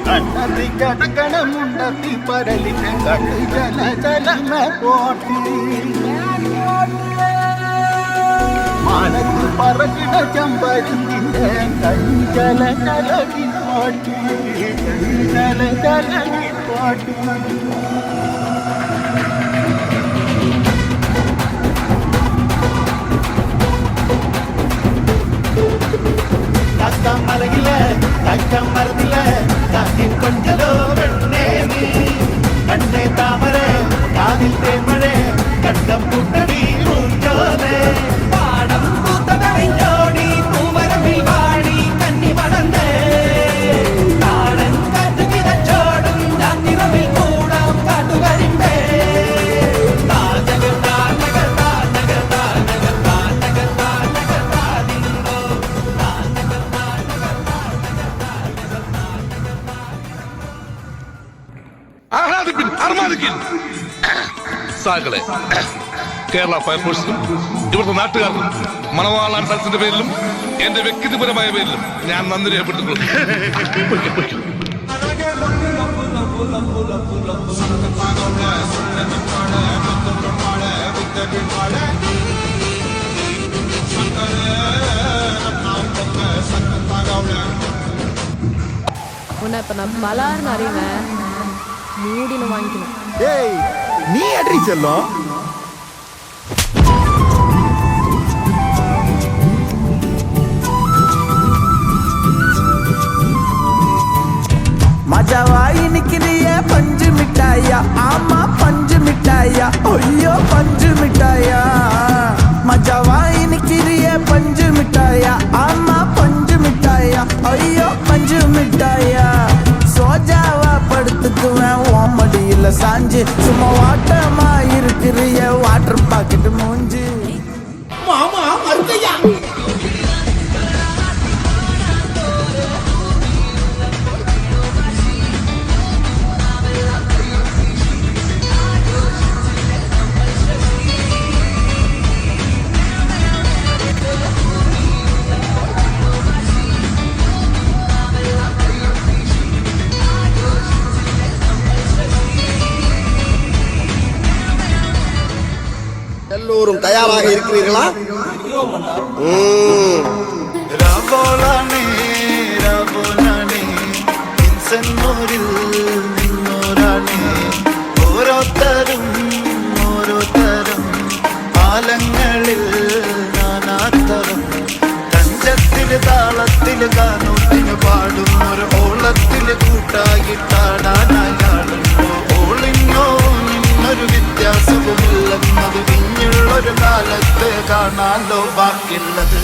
കണ്ണതി കടകണമുണ്ടത്തി പരലിനെ കണ്ടു ജല ജലമ പോട്ടി മാനത്തിൽ പറകിട ചമ്പരുന്നിന്റെ കഞ്ചല കലകി പോട്ടി ജല ജലകി പോട്ടി മലകില്ല തക്കം മരത്തില്ല കാറ്റിൽ കൊഞ്ചലോ വെണ്ണേ നീ കണ്ണേ താമര കാതിൽ തേമഴ കണ്ടം കൂട്ടടി ൂഞ്ചോലേ പാടം പൂത്തതറിഞ്ഞോടി പൂമരമിൽ വാടി കന്നി മണന്തേ കാടൻ കാറ്റു കിതച്ചോടും ചാത്തിരവിൽ കൂടാം കാട്ടുകരിമ്പേ സാകളെ കേരള ഫയർഫോഴ്സിനും ഇവിടുത്തെ നാട്ടുകാർക്കും മണവാളാൻ സ്ഥലത്തിന്റെ പേരിലും എന്റെ വ്യക്തിപരമായ പേരിലും ഞാൻ നന്ദി രേഖപ്പെടുത്തിക്കൊള്ളുന്നു. உன்னை இப்ப நான் மலார்னு அறிவேன் மூடினு வாங்கிக்கணும். ஏய் நீ அடி செல்லம் மஜாவாயி நிக்கிறிய பஞ்சு மிட்டாயா ஆமா பஞ்சு மிட்டாயா ஐயோ பஞ்சு மிட்டாயா மஜாவாயி நிக்கிறிய பஞ்சு மிட்டாயா ஆமா பஞ்சு மிட்டாயா ஐயோ பஞ்சு மிட்டாயா சோஜாவா படுத்துக்குவேன் ஓமடியில சாஞ்சு சும்மா வாட்டமா இருக்கிறிய வாட்டர் பாக்கெட் மூஞ்சி மாமா மறுக்கையா எல்லோரும் தயாராக இருக்கிறீர்களா? രാഗോളാണേ രാഗോളാണേ ഇൻസന്നൂരിൽ നിന്നോരാണേ ഓരോരുത്തരും ഓരോരുത്തരും ആലങ്ങളിൽ നാനാത്തരം തഞ്ചത്തില് താളത്തില് കാനൂത്തിന് പാടും ഒരു ഓളത്തില് കൂട്ടായിട്ടാടാനായാളുണ്ടോ ഓളിഞ്ഞോ നിന്നൊരു വ്യത്യാസവുമില്ലെന്നത് പിന്നുള്ളൊരു കാലത്ത് കാണാലോ ബാക്കിയുള്ളത്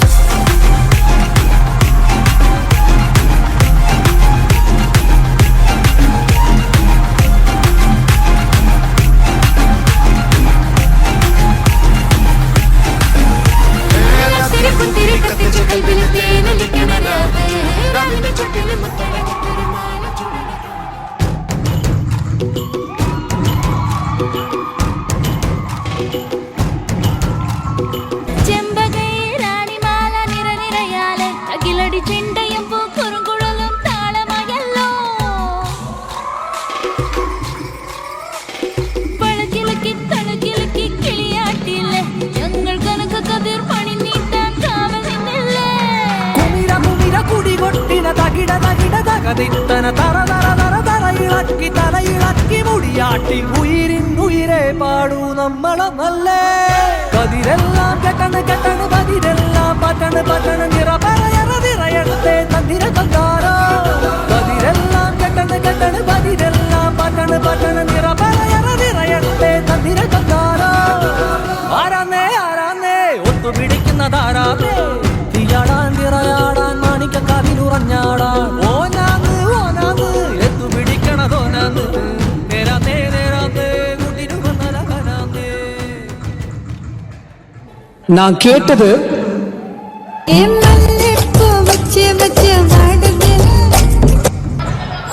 ഇളക്കി തലയിളക്കി മുടിയാട്ടി ഉയിരിൻ ഉയിരെ പാടൂ നമ്മളെ നല്ലേ കതിരെല്ലാം കെട്ടണ് കെട്ടണ് പതിരെല്ലാം പറ്റണ് പറ്റണ് നിറയത്തെ തന്നിര കങ്കാരോ കതിരെല്ലാം കെട്ടണ് കെട്ടണ് പതിരെല്ലാം പറ്റണ് പറ്റണ് നിറയത്തെ തന്നിര കങ്കാരോ ആരാന്നേ ആരാന്നേ ഒത്തുപിടിക്കുന്നതാരാന്നേ തീയാടാൻ തിറയാടാൻ മാണിക്ക കാതിലുറഞ്ഞാടാൻ ഓനാന്ന് ഓനാന്ന് എത്തുപിടിക്കണതോനാന്ന് നേരാത്തേ നേരാത്തേ കുട്ടിനു വന്നലകനാന്നേ. நான் கேட்டது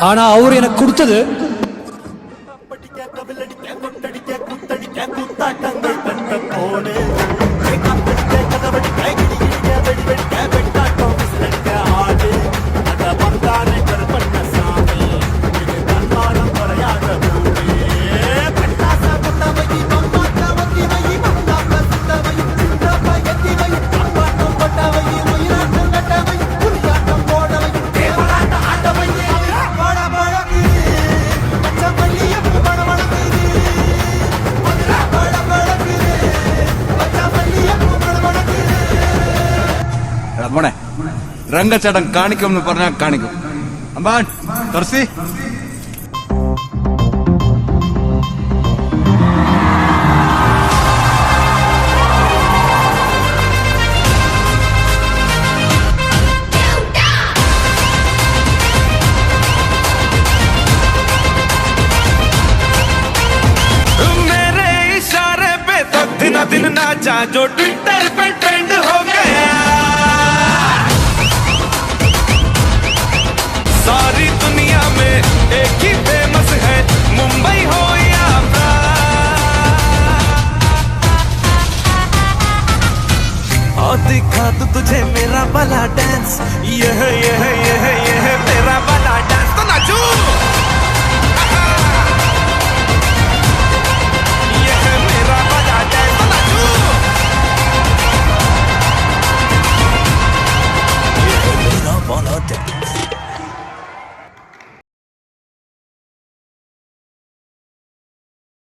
ஆனா அவர் எனக்கு கொடுத்தது എടാ മോനെ രംഗച്ചേട്ടൻ കാണിക്കും എന്ന് പറഞ്ഞാൽ കാണിക്കും. അമ്പാൻ തുറസി दिन नाचा जो ट्विटर पे ट्रेंड हो गया, सारी दुनिया में एक ही